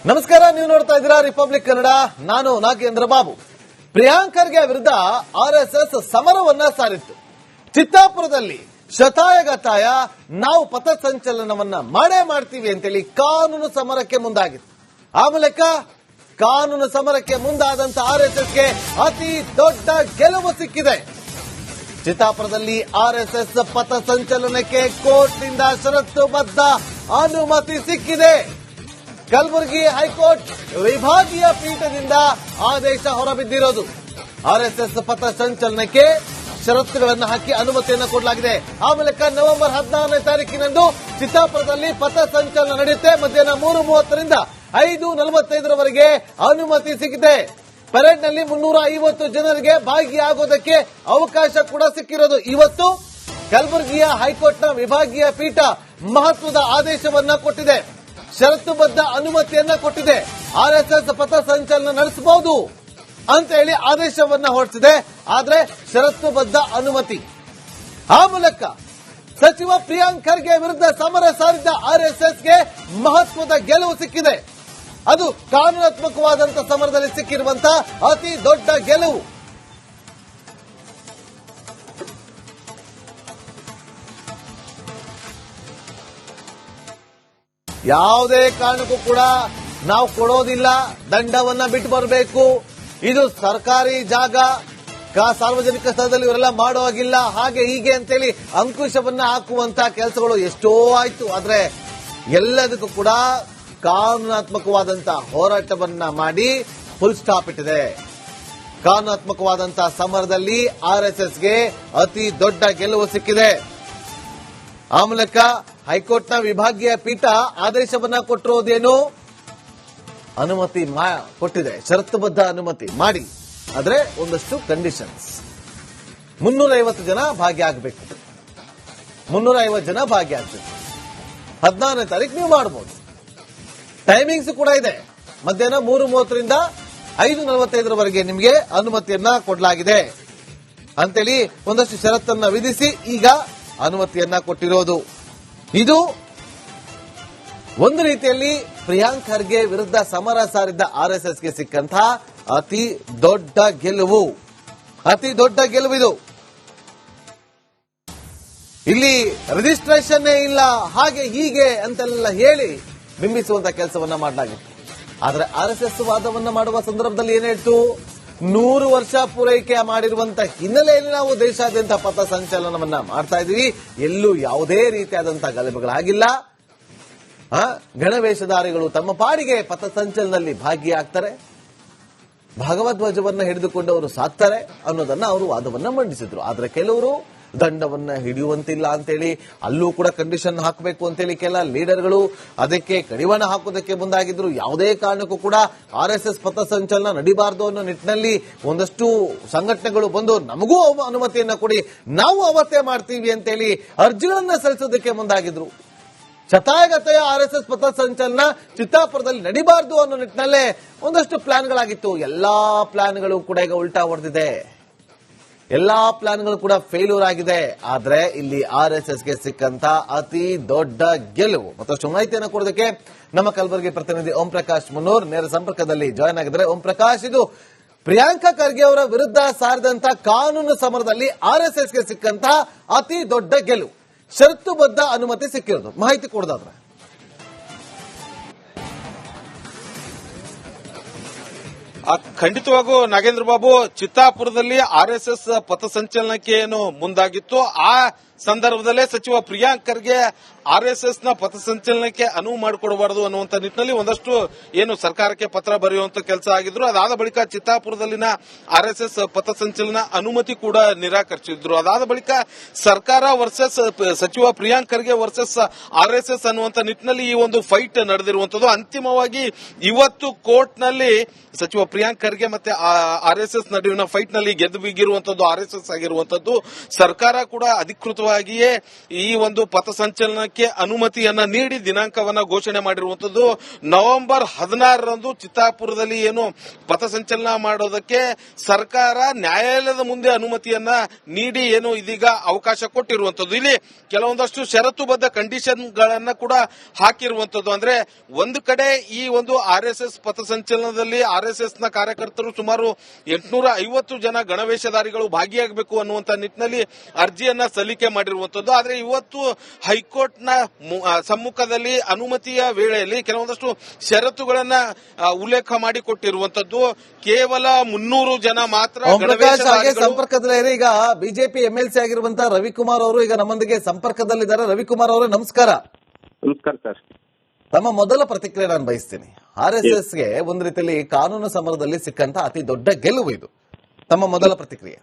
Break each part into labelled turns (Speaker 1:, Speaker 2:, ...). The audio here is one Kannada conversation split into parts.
Speaker 1: ನಮಸ್ಕಾರ, ನೀವು ನೋಡ್ತಾ ಇದ್ದೀರಾ ರಿಪಬ್ಲಿಕ್ ಕನ್ನಡ. ನಾನು ನಾಗೇಂದ್ರ ಬಾಬು. ಪ್ರಿಯಾಂಕ್ ಖರ್ಗೆ ವಿರುದ್ಧ ಆರ್ಎಸ್ಎಸ್ ಸಮರವನ್ನ ಸಾರಿತ್ತು. ಚಿತ್ತಾಪುರದಲ್ಲಿ ಶತಾಯಗತಾಯ ನಾವು ಪಥಸಂಚಲನವನ್ನ ಮಾಡೇ ಮಾಡ್ತೀವಿ ಅಂತೇಳಿ ಕಾನೂನು ಸಮರಕ್ಕೆ ಮುಂದಾಗಿತ್ತು. ಆ ಮೂಲಕ ಕಾನೂನು ಸಮರಕ್ಕೆ ಮುಂದಾದಂತ ಆರ್ಎಸ್ಎಸ್ಗೆ ಅತಿ ದೊಡ್ಡ ಗೆಲುವು ಸಿಕ್ಕಿದೆ. ಚಿತ್ತಾಪುರದಲ್ಲಿ ಆರ್ಎಸ್ಎಸ್ ಪಥಸಂಚಲನಕ್ಕೆ ಕೋರ್ಟ್ನಿಂದ ಷರತ್ತುಬದ್ಧ ಅನುಮತಿ ಸಿಕ್ಕಿದೆ. ಕಲಬುರಗಿ ಹೈಕೋರ್ಟ್ ವಿಭಾಗೀಯ ಪೀಠದಿಂದ ಆದೇಶ ಹೊರಬಿದ್ದಿರೋದು. ಆರ್ಎಸ್ಎಸ್ ಪಥಸಂಚಲನಕ್ಕೆ ಷರತ್ತುಗಳನ್ನು ಹಾಕಿ ಅನುಮತಿಯನ್ನು ಕೊಡಲಾಗಿದೆ. ಆ ಮೂಲಕ ನವೆಂಬರ್ 16ನೇ ತಾರೀಕಿನಂದು ಚಿತ್ತಾಪುರದಲ್ಲಿ ಪಥಸಂಚಲನ ನಡೆಯುತ್ತೆ. ಮಧ್ಯಾಹ್ನ 3:30ರಿಂದ 5:45ರವರೆಗೆ ಅನುಮತಿ ಸಿಕ್ಕಿದೆ. ಪರೇಡ್ನಲ್ಲಿ 350 ಜನರಿಗೆ ಭಾಗಿಯಾಗೋದಕ್ಕೆ ಅವಕಾಶ ಕೂಡ ಸಿಕ್ಕಿರೋದು. ಇವತ್ತು ಕಲಬುರಗಿಯ ಹೈಕೋರ್ಟ್ನ ವಿಭಾಗೀಯ ಪೀಠ ಮಹತ್ವದ ಆದೇಶವನ್ನ ಕೊಟ್ಟಿದೆ. ಷರತ್ತುಬದ್ಧ ಅನುಮತಿಯನ್ನ ಕೊಟ್ಟಿದೆ. ಆರ್ಎಸ್ಎಸ್ ಪಥಸಂಚಲನ ನಡೆಸಬಹುದು ಅಂತ ಹೇಳಿ ಆದೇಶವನ್ನ ಹೊರಡಿಸಿದೆ. ಆದ್ರೆ ಷರತ್ತುಬದ್ಧ ಅನುಮತಿ. ಆ ಮೂಲಕ ಸಚಿವ ಪ್ರಿಯಾಂಕ್ ಖರ್ಗೆ ವಿರುದ್ಧ ಸಮರ ಸಾರಿದ್ದ ಆರ್ಎಸ್ಎಸ್ಗೆ ಮಹತ್ವದ ಗೆಲುವು ಸಿಕ್ಕಿದೆ. ಅದು ಕಾನೂನಾತ್ಮಕವಾದಂತಹ ಸಮರದಲ್ಲಿ ಸಿಕ್ಕಿರುವಂತಹ ಅತಿ ದೊಡ್ಡ ಗೆಲುವು. ಯಾವುದೇ ಕಾರಣಕ್ಕೂ ಕೂಡ ನಾವು ಕೊಡೋದಿಲ್ಲ, ದಂಡವನ್ನ ಬಿಟ್ಟು ಬರಬೇಕು, ಇದು ಸರ್ಕಾರಿ ಜಾಗ, ಸಾರ್ವಜನಿಕ ಸ್ಥಳದಲ್ಲಿ ಇವರೆಲ್ಲ ಮಾಡೋ ಹಾಗಿಲ್ಲ, ಹಾಗೆ ಹೀಗೆ ಅಂತೇಳಿ ಅಂಕುಶವನ್ನ ಹಾಕುವಂತ ಕೆಲಸಗಳು ಎಷ್ಟೋ ಆಯ್ತು. ಆದ್ರೆ ಎಲ್ಲದಕ್ಕೂ ಕೂಡ ಕಾನೂನಾತ್ಮಕವಾದಂತಹ ಹೋರಾಟವನ್ನ ಮಾಡಿ ಫುಲ್ ಸ್ಟಾಪ್ ಇಟ್ಟಿದೆ. ಕಾನೂನಾತ್ಮಕವಾದಂತಹ ಸಮರದಲ್ಲಿ ಆರ್ಎಸ್ಎಸ್ಗೆ ಅತಿ ದೊಡ್ಡ ಗೆಲುವು ಸಿಕ್ಕಿದೆ. ಆ ಮೂಲಕ ಹೈಕೋರ್ಟ್ನ ವಿಭಾಗೀಯ ಪೀಠ ಆದೇಶವನ್ನ ಕೊಟ್ಟಿರೋದೇನು, ಅನುಮತಿ ಕೊಟ್ಟಿದೆ, ಷರತ್ತುಬದ್ಧ ಅನುಮತಿ ಮಾಡಿ. ಆದ್ರೆ ಒಂದಷ್ಟು ಕಂಡೀಷನ್ಸ್. 350 ಜನ ಭಾಗಿಯಾಗಬೇಕು. 350 ಜನ ಭಾಗಿಯಾಗಬೇಕು. 16ನೇ ತಾರೀಕು ನೀವು ಮಾಡಬಹುದು. ಟೈಮಿಂಗ್ಸ್ ಕೂಡ ಇದೆ. ಮಧ್ಯಾಹ್ನ 3:30ರಿಂದ 5:45ರವರೆಗೆ ನಿಮಗೆ ಅನುಮತಿಯನ್ನ ಕೊಡಲಾಗಿದೆ ಅಂತೇಳಿ ಒಂದಷ್ಟು ಷರತ್ತನ್ನ ವಿಧಿಸಿ ಈಗ ಅನುಮತಿಯನ್ನ ಕೊಟ್ಟಿರೋದು. ಇದು ಒಂದು ರೀತಿಯಲ್ಲಿ ಪ್ರಿಯಾಂಕ್ ಖರ್ಗೆ ವಿರುದ್ಧ ಸಮರ ಸಾರಿದ್ದ ಆರ್ಎಸ್ಎಸ್ಗೆ ಸಿಕ್ಕಂತಹ ಅತಿ ದೊಡ್ಡ ಗೆಲುವು. ಅತಿ ದೊಡ್ಡ ಗೆಲುವಿದು. ಇಲ್ಲಿ ರಿಜಿಸ್ಟ್ರೇಷನ್ ಇಲ್ಲ, ಹಾಗೆ ಹೀಗೆ ಅಂತೆಲ್ಲ ಹೇಳಿ ಬಿಂಬಿಸುವಂತ ಕೆಲಸವನ್ನ ಮಾಡಲಾಗಿತ್ತು. ಆದ್ರೆ ಆರ್ಎಸ್ಎಸ್ ವಾದವನ್ನ ಮಾಡುವ ಸಂದರ್ಭದಲ್ಲಿ ಏನ್ ಹೇಳ್ತು, 100 ವರ್ಷ ಪೂರೈಕೆ ಮಾಡಿರುವಂತಹ ಹಿನ್ನೆಲೆಯಲ್ಲಿ ನಾವು ದೇಶಾದ್ಯಂತ ಪಥ ಸಂಚಲನವನ್ನ ಮಾಡ್ತಾ ಇದೀವಿ. ಎಲ್ಲೂ ಯಾವುದೇ ರೀತಿಯಾದಂತಹ ಗಲಭೆಗಳಾಗಿಲ್ಲ. ಗಣವೇಷಧಾರಿಗಳು ತಮ್ಮ ಪಾಡಿಗೆ ಪಥ ಸಂಚಲನದಲ್ಲಿ ಭಾಗಿಯಾಗ್ತಾರೆ, ಭಗವಧ್ವಜವನ್ನ ಹಿಡಿದುಕೊಂಡು ಅವರು ಸಾಕ್ತಾರೆ ಅನ್ನೋದನ್ನ ಅವರು ವಾದವನ್ನ ಮಂಡಿಸಿದ್ರು. ಆದ್ರೆ ಕೆಲವರು ದಂಡವನ್ನ ಹಿಡಿಯುವಂತಿಲ್ಲ ಅಂತೇಳಿ ಅಲ್ಲೂ ಕೂಡ ಕಂಡೀಷನ್ ಹಾಕಬೇಕು ಅಂತೇಳಿ ಕೆಲ ಲೀಡರ್ಗಳು ಅದಕ್ಕೆ ಕಡಿವಾಣ ಹಾಕೋದಕ್ಕೆ ಮುಂದಾಗಿದ್ರು. ಯಾವುದೇ ಕಾರಣಕ್ಕೂ ಕೂಡ ಆರ್ಎಸ್ಎಸ್ ಪಥಸಂಚಲನ ನಡಿಬಾರದು ಅನ್ನೋ ನಿಟ್ಟಿನಲ್ಲಿ ಒಂದಷ್ಟು ಸಂಘಟನೆಗಳು ಬಂದು ನಮಗೂ ಅನುಮತಿಯನ್ನ ಕೊಡಿ, ನಾವು ಅವತ್ತೇ ಮಾಡ್ತೀವಿ ಅಂತೇಳಿ ಅರ್ಜಿಗಳನ್ನ ಸಲ್ಲಿಸೋದಕ್ಕೆ ಮುಂದಾಗಿದ್ರು. ಶತಾಯಗತಾಯ ಆರ್ಎಸ್ಎಸ್ ಪಥಸಂಚಲನ ಚಿತ್ತಾಪುರದಲ್ಲಿ ನಡಿಬಾರದು ಅನ್ನೋ ನಿಟ್ಟಿನಲ್ಲೇ ಒಂದಷ್ಟು ಪ್ಲಾನ್ಗಳಾಗಿತ್ತು. ಎಲ್ಲಾ ಪ್ಲಾನ್ಗಳು ಕೂಡ ಈಗ ಉಲ್ಟಾ ಹೊಡೆದಿದೆ. ಎಲ್ಲಾ ಪ್ಲಾನ್ಗಳು ಕೂಡ ಫೇಲ್ಯೂರ್ ಆಗಿದೆ. ಆದ್ರೆ ಇಲ್ಲಿ ಆರ್ಎಸ್ಎಸ್ಗೆ ಸಿಕ್ಕಂತ ಅತಿ ದೊಡ್ಡ ಗೆಲುವು. ಮತ್ತಷ್ಟು ಮಾಹಿತಿಯನ್ನು ಕೊಡೋದಕ್ಕೆ ನಮ್ಮ ಕಲಬುರಗಿ ಪ್ರತಿನಿಧಿ ಓಂ ಪ್ರಕಾಶ್ ಮುನ್ನೂರ್ ನೇರ ಸಂಪರ್ಕದಲ್ಲಿ ಜಾಯ್ನ್ ಆಗಿದ್ದಾರೆ. ಓಂ ಪ್ರಕಾಶ್, ಇದು ಪ್ರಿಯಾಂಕ್ ಖರ್ಗೆ ಅವರ ವಿರುದ್ಧ ಸಾರಿದಂತ ಕಾನೂನು ಸಮರದಲ್ಲಿ ಆರ್ಎಸ್ಎಸ್ಗೆ ಸಿಕ್ಕಂತ ಅತಿ ದೊಡ್ಡ ಗೆಲುವು, ಷರತ್ತುಬದ್ಧ ಅನುಮತಿ ಸಿಕ್ಕಿರೋದು, ಮಾಹಿತಿ ಕೊಡೋದಾದ್ರೆ.
Speaker 2: ಖಂಡಿತವಾಗೂ ನಾಗೇಂದ್ರ ಬಾಬು, ಚಿತ್ತಾಪುರದಲ್ಲಿ ಆರ್ಎಸ್ಎಸ್ ಪಥಸಂಚಲನಕ್ಕೆ ಏನು ಮುಂದಾಗಿತ್ತು, ಆ ಸಂದರ್ಭದಲ್ಲೇ ಸಚಿವ ಪ್ರಿಯಾಂಕ್ ಖರ್ಗೆ ಆರ್ಎಸ್ಎಸ್ ನ ಪಥಸಂಚಲನಕ್ಕೆ ಅನುವು ಮಾಡಿಕೊಡಬಾರದು ಅನ್ನುವಂತ ನಿಟ್ಟಿನಲ್ಲಿ ಒಂದಷ್ಟು ಏನು ಸರ್ಕಾರಕ್ಕೆ ಪತ್ರ ಬರೆಯುವಂತ ಕೆಲಸ ಆಗಿದ್ರು. ಅದಾದ ಬಳಿಕ ಚಿತ್ತಾಪುರದಲ್ಲಿನ ಆರ್ಎಸ್ಎಸ್ ಪಥಸಂಚಲನ ಅನುಮತಿ ಕೂಡ ನಿರಾಕರಿಸಿದ್ರು. ಅದಾದ ಬಳಿಕ ಸರ್ಕಾರ ವರ್ಸಸ್ ಸಚಿವ ಪ್ರಿಯಾಂಕ್ ಖರ್ಗೆ ವರ್ಸಸ್ ಆರ್ಎಸ್ಎಸ್ ಅನ್ನುವಂತ ನಿಟ್ಟಿನಲ್ಲಿ ಈ ಒಂದು ಫೈಟ್ ನಡೆದಿರುವಂತದ್ದು. ಅಂತಿಮವಾಗಿ ಇವತ್ತು ಕೋರ್ಟ್ನಲ್ಲಿ ಸಚಿವ ಪ್ರಿಯಾಂಕ್ ಖರ್ಗೆ ಮತ್ತೆ RSS ನಡುವಿನ ಫೈಟ್ ನಲ್ಲಿ ಗೆದ್ದು ಬಿಗಿರುವಂತದ್ದು RSS ಆಗಿರುವಂತದ್ದು. ಸರ್ಕಾರ ಕೂಡ ಅಧಿಕೃತವಾಗಿಯೇ ಈ ಒಂದು ಪಥಸಂಚಲನಕ್ಕೆ ಅನುಮತಿಯನ್ನ ನೀಡಿ ದಿನಾಂಕವನ್ನ ಘೋಷಣೆ ಮಾಡಿರುವಂತದ್ದು. ನವೆಂಬರ್ 16ರಂದು ಚಿತ್ತಾಪುರದಲ್ಲಿ ಏನು ಪಥಸಂಚಲನ ಮಾಡೋದಕ್ಕೆ ಸರ್ಕಾರ ನ್ಯಾಯಾಲಯದ ಮುಂದೆ ಅನುಮತಿಯನ್ನ ನೀಡಿ ಏನು ಇದೀಗ ಅವಕಾಶ ಕೊಟ್ಟಿರುವಂತದ್ದು. ಇಲ್ಲಿ ಕೆಲವೊಂದಷ್ಟು ಷರತ್ತುಬದ್ಧ ಕಂಡೀಷನ್ ಗಳನ್ನ ಕೂಡ ಹಾಕಿರುವಂತದ್ದು. ಅಂದ್ರೆ ಒಂದು ಕಡೆ ಈ ಒಂದು RSS ಪಥಸಂಚಲನದಲ್ಲಿ RSS ನ ಕಾರ್ಯಕರ್ತರು ಸುಮಾರು 850 ಜನ ಗಣವೇಷಧಾರಿಗಳು ಭಾಗಿಯಾಗಬೇಕು ಅನ್ನುವಂತ ನಿಟ್ಟಿನಲ್ಲಿ ಅರ್ಜಿಯನ್ನ ಸಲ್ಲಿಕೆ ಮಾಡಿರುವಂತದ್ದು. ಆದ್ರೆ ಇವತ್ತು ಹೈಕೋರ್ಟ್ ನ ಸಮ್ಮುಖದಲ್ಲಿ ಅನುಮತಿಯ ವೇಳೆಯಲ್ಲಿ ಕೆಲವೊಂದಷ್ಟು ಷರತ್ತುಗಳನ್ನ ಉಲ್ಲೇಖ ಮಾಡಿಕೊಟ್ಟಿರುವಂತದ್ದು. ಕೇವಲ 300 ಜನ ಮಾತ್ರ
Speaker 1: ಸಂಪರ್ಕದಲ್ಲಿ. ಈಗ ಬಿಜೆಪಿ MLC ಆಗಿರುವಂತಹ ರವಿಕುಮಾರ್ ಅವರು ಈಗ ನಮ್ಮೊಂದಿಗೆ ಸಂಪರ್ಕದಲ್ಲಿದ್ದಾರೆ. ರವಿಕುಮಾರ್ ಅವರೇ ನಮಸ್ಕಾರ.
Speaker 3: ನಮಸ್ಕಾರ ಸರ್.
Speaker 1: ತಮ್ಮ ಮೊದಲ ಪ್ರತಿಕ್ರಿಯೆ ನಾನು ಬಯಸ್ತೀನಿ. RSS ಗೆ ಒಂದು ರೀತಿಯಲ್ಲಿ ಕಾನೂನು ಸಮರದಲ್ಲಿ ಸಿಕ್ಕಂತ ಅತಿ ದೊಡ್ಡ ಗೆಲುವು ಇದು. ತಮ್ಮ ಮೊದಲ ಪ್ರತಿಕ್ರಿಯೆ.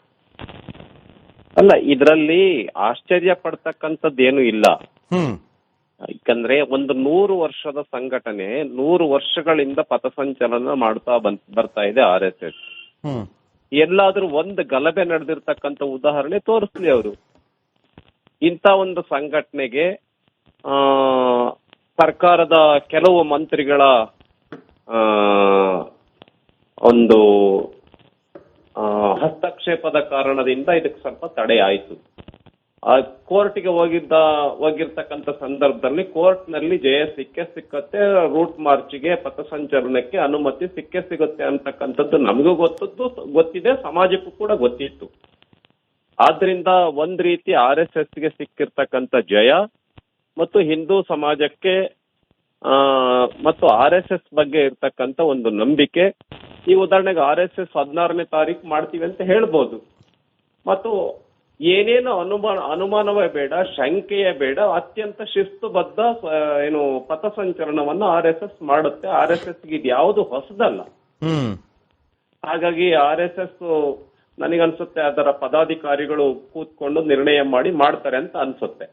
Speaker 3: ಅಲ್ಲ, ಇದರಲ್ಲಿ ಆಶ್ಚರ್ಯ ಪಡ್ತಕ್ಕಂಥದ್ದೇನು ಇಲ್ಲ. ಯಾಕಂದ್ರೆ ಒಂದು 100 ವರ್ಷದ ಸಂಘಟನೆ 100 ವರ್ಷಗಳಿಂದ ಪಥಸಂಚಲನ ಮಾಡ್ತಾ ಬರ್ತಾ ಇದೆ RSS. ಎಲ್ಲಾದ್ರೂ ಒಂದು ಗಲಭೆ ನಡೆದಿರ್ತಕ್ಕಂಥ ಉದಾಹರಣೆ ತೋರಿಸ್ಲಿ ಅವರು. ಇಂಥ ಒಂದು ಸಂಘಟನೆಗೆ ಸರ್ಕಾರದ ಕೆಲವು ಮಂತ್ರಿಗಳ ಒಂದು ಹಸ್ತಕ್ಷೇಪದ ಕಾರಣದಿಂದ ಇದಕ್ಕೆ ಸ್ವಲ್ಪ ತಡೆ ಆಯಿತು. ಕೋರ್ಟ್ಗೆ ಹೋಗಿರ್ತಕ್ಕಂಥ ಸಂದರ್ಭದಲ್ಲಿ ಕೋರ್ಟ್ ನಲ್ಲಿ ಜಯ ಸಿಕ್ಕತ್ತೆ. ರೂಟ್ ಮಾರ್ಚ್ಗೆ ಪಥಸಂಚಲನಕ್ಕೆ ಅನುಮತಿ ಸಿಗುತ್ತೆ ಅಂತಕ್ಕಂಥದ್ದು ನಮಗೂ ಗೊತ್ತಿದೆ, ಸಮಾಜಕ್ಕೂ ಕೂಡ ಗೊತ್ತಿತ್ತು. ಆದ್ರಿಂದ ಒಂದ್ ರೀತಿ RSS ಗೆ ಸಿಕ್ಕಿರ್ತಕ್ಕಂಥ ಜಯ ಮತ್ತು ಹಿಂದೂ ಸಮಾಜಕ್ಕೆ ಮತ್ತು RSS ಬಗ್ಗೆ ಇರ್ತಕ್ಕಂಥ ಒಂದು ನಂಬಿಕೆ. ಈ ಉದಾಹರಣೆಗೆ RSS 16ನೇ ತಾರೀಕು ಮಾಡ್ತೀವಿ ಅಂತ ಹೇಳ್ಬೋದು. ಮತ್ತು ಏನೇನು ಅನುಮಾನವೇ ಬೇಡ, ಶಂಕೆಯೇ ಬೇಡ, ಅತ್ಯಂತ ಶಿಸ್ತುಬದ್ಧ ಏನು ಪಥಸಂಚಲನವನ್ನು RSS ಮಾಡುತ್ತೆ. RSS ಗೆ ಇದು ಯಾವುದು ಹೊಸದಲ್ಲ. ಹಾಗಾಗಿ RSS ನನಗನ್ಸುತ್ತೆ ಅದರ ಪದಾಧಿಕಾರಿಗಳು ಕೂತ್ಕೊಂಡು ನಿರ್ಣಯ ಮಾಡ್ತಾರೆ ಅಂತ ಅನ್ಸುತ್ತೆ.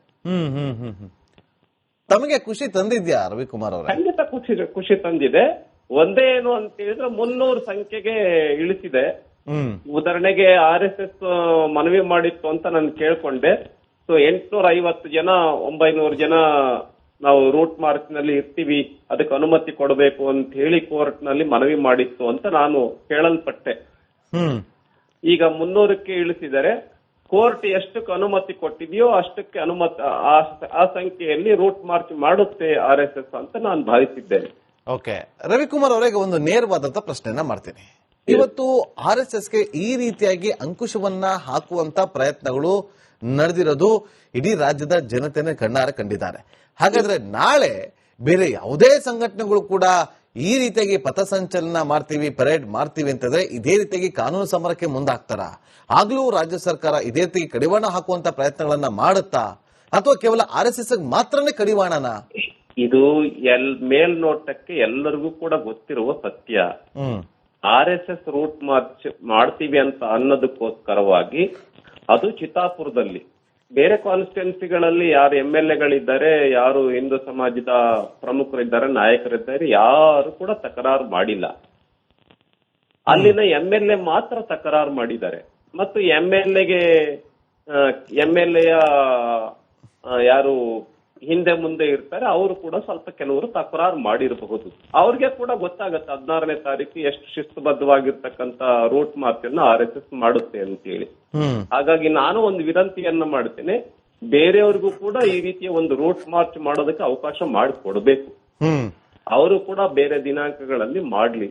Speaker 1: ತಮಗೆ ಖುಷಿ ತಂದಿದ್ಯಾ ರವಿಕುಮಾರ್ ಅವರೇ?
Speaker 3: ಖಂಡಿತ ಖುಷಿ ತಂದಿದೆ. ಒಂದೇ ಏನು ಅಂತ ಹೇಳಿದ್ರೆ 300 ಸಂಖ್ಯೆಗೆ ಇಳಿಸಿದೆ. ಉದಾಹರಣೆಗೆ RSS ಮನವಿ ಮಾಡಿತ್ತು ಅಂತ ನಾನು ಕೇಳ್ಕೊಂಡೆ. ಸೊ 850 ಜನ 900 ಜನ ನಾವು ರೂಟ್ ಮಾರ್ಚ್ ನಲ್ಲಿ ಇರ್ತೀವಿ, ಅದಕ್ಕೆ ಅನುಮತಿ ಕೊಡಬೇಕು ಅಂತ ಹೇಳಿ ಕೋರ್ಟ್ ನಲ್ಲಿ ಮನವಿ ಮಾಡಿತ್ತು ಅಂತ ನಾನು ಕೇಳಲ್ಪಟ್ಟೆ. ಈಗ 300ಕ್ಕೆ ಇಳಿಸಿದರೆ ಕೋರ್ಟ್ ಎಷ್ಟಕ್ಕೆ ಅನುಮತಿ ಕೊಟ್ಟಿದೆಯೋ ಅಷ್ಟಕ್ಕೆ ಆ ಸಂಖ್ಯೆಯಲ್ಲಿ ರೂಟ್ ಮಾರ್ಚ್ ಮಾಡುತ್ತೆ RSS ಅಂತ ನಾನು ಭಾವಿಸಿದ್ದೇನೆ.
Speaker 1: ಓಕೆ, ರವಿಕುಮಾರ್ ಅವರಿಗೆ ಒಂದು ನೇರವಾದಂತ ಪ್ರಶ್ನೆಯನ್ನ ಮಾಡ್ತೀನಿ. ಇವತ್ತು RSS ಗೆ ಈ ರೀತಿಯಾಗಿ ಅಂಕುಶವನ್ನ ಹಾಕುವಂತ ಪ್ರಯತ್ನಗಳು ನಡೆದಿರೋದು ಇಡೀ ರಾಜ್ಯದ ಜನತೆನೇ ಕಣ್ಣಾರೆ ಕಂಡಿದ್ದಾರೆ. ಹಾಗಾದ್ರೆ ನಾಳೆ ಬೇರೆ ಯಾವುದೇ ಸಂಘಟನೆಗಳು ಕೂಡ ಈ ರೀತಿಯಾಗಿ ಪಥಸಂಚಲನ ಮಾಡ್ತೀವಿ, ಪರೇಡ್ ಮಾಡ್ತೀವಿ ಅಂತಂದ್ರೆ ಇದೇ ರೀತಿಯಾಗಿ ಕಾನೂನು ಸಮರಕ್ಕೆ ಮುಂದಾಗ್ತಾರ? ಆಗ್ಲೂ ರಾಜ್ಯ ಸರ್ಕಾರ ಇದೇ ರೀತಿ ಕಡಿವಾಣ ಹಾಕುವಂತ ಪ್ರಯತ್ನಗಳನ್ನ ಮಾಡುತ್ತಾ ಅಥವಾ ಕೇವಲ RSS ಮಾತ್ರನೇ ಕಡಿವಾಣನ?
Speaker 3: ಇದು ಮೇಲ್ನೋಟಕ್ಕೆ ಎಲ್ಲರಿಗೂ ಕೂಡ ಗೊತ್ತಿರುವ ಸತ್ಯ. RSS ರೂಟ್ ಮಾರ್ಚ್ ಮಾಡ್ತೀವಿ ಅಂತ ಅನ್ನೋದಕ್ಕೋಸ್ಕರವಾಗಿ ಅದು ಚಿತ್ತಾಪುರದಲ್ಲಿ, ಬೇರೆ ಕಾನ್ಸ್ಟಿಟ್ಯೂನ್ಸಿಗಳಲ್ಲಿ ಯಾರು MLAಗಳಿದ್ದಾರೆ, ಯಾರು ಹಿಂದೂ ಸಮಾಜದ ಪ್ರಮುಖರಿದ್ದಾರೆ, ನಾಯಕರಿದ್ದಾರೆ, ಯಾರು ಕೂಡ ತಕರಾರು ಮಾಡಿಲ್ಲ. ಅಲ್ಲಿನ MLA ಮಾತ್ರ ತಕರಾರು ಮಾಡಿದ್ದಾರೆ. ಮತ್ತು MLA ಯಾರು ಹಿಂದೆ ಮುಂದೆ ಇರ್ತಾರೆ ಅವರು ಕೂಡ ಸ್ವಲ್ಪ ಕೆಲವರು ತಕರಾರು ಮಾಡಿರಬಹುದು. ಅವ್ರಿಗೆ ಕೂಡ ಗೊತ್ತಾಗತ್ತೆ 16ನೇ ತಾರೀಕು ಎಷ್ಟು ಶಿಸ್ತುಬದ್ಧವಾಗಿರ್ತಕ್ಕಂಥ ರೂಟ್ ಮಾರ್ಚ್ ಅನ್ನು RSS ಮಾಡುತ್ತೆ ಅಂತ ಹೇಳಿ. ಹಾಗಾಗಿ ನಾನು ಒಂದು ವಿನಂತಿಯನ್ನ ಮಾಡ್ತೇನೆ, ಬೇರೆಯವ್ರಿಗೂ ಕೂಡ ಈ ರೀತಿಯ ಒಂದು ರೂಟ್ ಮಾರ್ಚ್ ಮಾಡೋದಕ್ಕೆ ಅವಕಾಶ ಮಾಡಿಕೊಡ್ಬೇಕು. ಅವರು ಕೂಡ ಬೇರೆ ದಿನಾಂಕಗಳಲ್ಲಿ ಮಾಡ್ಲಿ.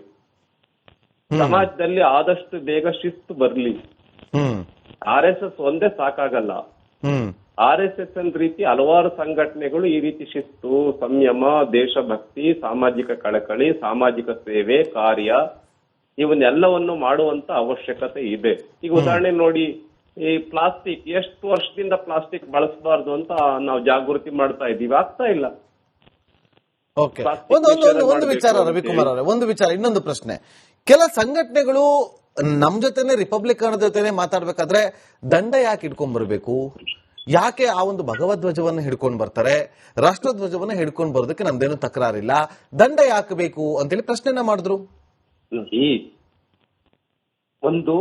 Speaker 3: ಸಮಾಜದಲ್ಲಿ ಆದಷ್ಟು ಬೇಗ ಶಿಸ್ತು ಬರ್ಲಿ. RSS ಒಂದೇ ಸಾಕಾಗಲ್ಲ. RSS ಅಂದ ರೀತಿ ಹಲವಾರು ಸಂಘಟನೆಗಳು ಈ ರೀತಿ ಶಿಸ್ತು, ಸಂಯಮ, ದೇಶಭಕ್ತಿ, ಸಾಮಾಜಿಕ ಕಳಕಳಿ, ಸಾಮಾಜಿಕ ಸೇವೆ, ಕಾರ್ಯ ಇವನ್ನೆಲ್ಲವನ್ನು ಮಾಡುವಂತ ಅವಶ್ಯಕತೆ ಇದೆ. ಈಗ ಉದಾಹರಣೆ ನೋಡಿ, ಈ ಪ್ಲಾಸ್ಟಿಕ್ ಎಷ್ಟು ವರ್ಷದಿಂದ ಪ್ಲಾಸ್ಟಿಕ್ ಬಳಸಬಾರ್ದು ಅಂತ ನಾವು ಜಾಗೃತಿ ಮಾಡ್ತಾ ಇದೀವಿ, ಆಗ್ತಾ ಇಲ್ಲ.
Speaker 1: ಓಕೆ, ಒಂದು ವಿಚಾರ ರವಿಕುಮಾರ್ ಅವರೇ, ಒಂದು ವಿಚಾರ, ಇನ್ನೊಂದು ಪ್ರಶ್ನೆ. ಕೆಲ ಸಂಘಟನೆಗಳು ನಮ್ ಜೊತೆನೆ ರಿಪಬ್ಲಿಕನ್ ಜೊತೆನೆ ಮಾತಾಡ್ಬೇಕಾದ್ರೆ ದಂಡ ಯಾಕೆ ಇಟ್ಕೊಂಡ್ ಬರ್ಬೇಕು, ಯಾಕೆ ಆ ಒಂದು ಭಗವಧ್ವಜವನ್ನು ಹಿಡ್ಕೊಂಡು ಬರ್ತಾರೆ, ರಾಷ್ಟ್ರಧ್ವಜವನ್ನ ಹಿಡ್ಕೊಂಡು ಬರೋದಕ್ಕೆ ನಮ್ದೇನು ತಕರಾರಿಲ್ಲ, ದಂಡ ಯಾಕೆ ಬೇಕು ಅಂತೇಳಿ ಪ್ರಶ್ನೆನ ಮಾಡಿದ್ರು.
Speaker 3: ಈ ಒಂದು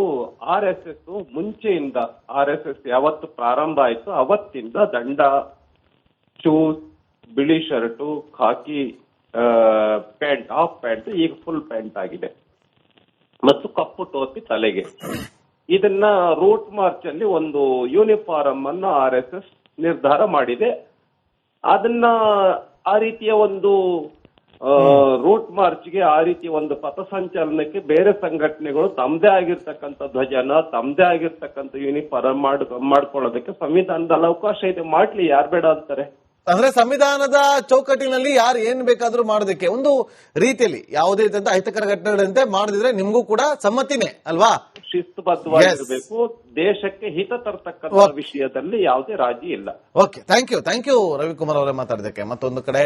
Speaker 3: RSS ಮುಂಚೆಯಿಂದ RSS ಯಾವತ್ತು ಪ್ರಾರಂಭ ಆಯ್ತು ಅವತ್ತಿಂದ ದಂಡ, ಶೂಸ್, ಬಿಳಿ ಶರ್ಟು, ಖಾಕಿ ಪ್ಯಾಂಟ್, ಹಾಫ್ ಪ್ಯಾಂಟ್, ಈಗ ಫುಲ್ ಪ್ಯಾಂಟ್ ಆಗಿದೆ ಮತ್ತು ಕಪ್ಪು ಟೋಪಿ ತಲೆಗೆ. ಇದನ್ನ ರೂಟ್ ಮಾರ್ಚ್ ಅಲ್ಲಿ ಒಂದು ಯೂನಿಫಾರ್ಮ್ ಅನ್ನು RSS ನಿರ್ಧಾರ ಮಾಡಿದೆ. ಅದನ್ನ ಆ ರೀತಿಯ ಒಂದು ರೂಟ್ ಮಾರ್ಚ್ಗೆ, ಆ ರೀತಿಯ ಒಂದು ಪಥಸಂಚಲನಕ್ಕೆ ಬೇರೆ ಸಂಘಟನೆಗಳು ತಮ್ಮದೇ ಆಗಿರ್ತಕ್ಕಂಥ ಧ್ವಜನ, ತಮ್ಮದೇ ಆಗಿರ್ತಕ್ಕಂಥ ಯೂನಿಫಾರ್ಮ್ ಮಾಡ್ಕೊಳ್ಳೋದಕ್ಕೆ ಸಂವಿಧಾನದಲ್ಲಿ ಅವಕಾಶ ಇದೆ. ಮಾಡ್ಲಿ, ಯಾರು ಬೇಡ ಅಂತಾರೆ?
Speaker 1: ಅಂದ್ರೆ ಸಂವಿಧಾನದ ಚೌಕಟ್ಟಿನಲ್ಲಿ ಯಾರು ಏನ್ ಬೇಕಾದ್ರೂ ಮಾಡೋದಕ್ಕೆ ಒಂದು ರೀತಿಯಲ್ಲಿ ಯಾವುದೇ ರೀತಿಯಂತ ಅಹಿತಕರ ಘಟನೆಗಳಂತೆ ಮಾಡದಿದ್ರೆ ನಿಮ್ಗೂ ಕೂಡ ಸಮ್ಮತಿನೇ ಅಲ್ವಾ?
Speaker 3: ಶಿಸ್ತುಬದ್ಧವಾಗಿರ್ಬೇಕು. ದೇಶಕ್ಕೆ ಹಿತ ತರ್ತಕ್ಕಂಥ ವಿಷಯದಲ್ಲಿ ಯಾವುದೇ ರಾಜಿ ಇಲ್ಲ.
Speaker 1: ಓಕೆ, ಥ್ಯಾಂಕ್ ಯು ರವಿಕುಮಾರ್ ಅವರೇ ಮಾತಾಡಿದಕ್ಕೆ. ಮತ್ತೊಂದು ಕಡೆ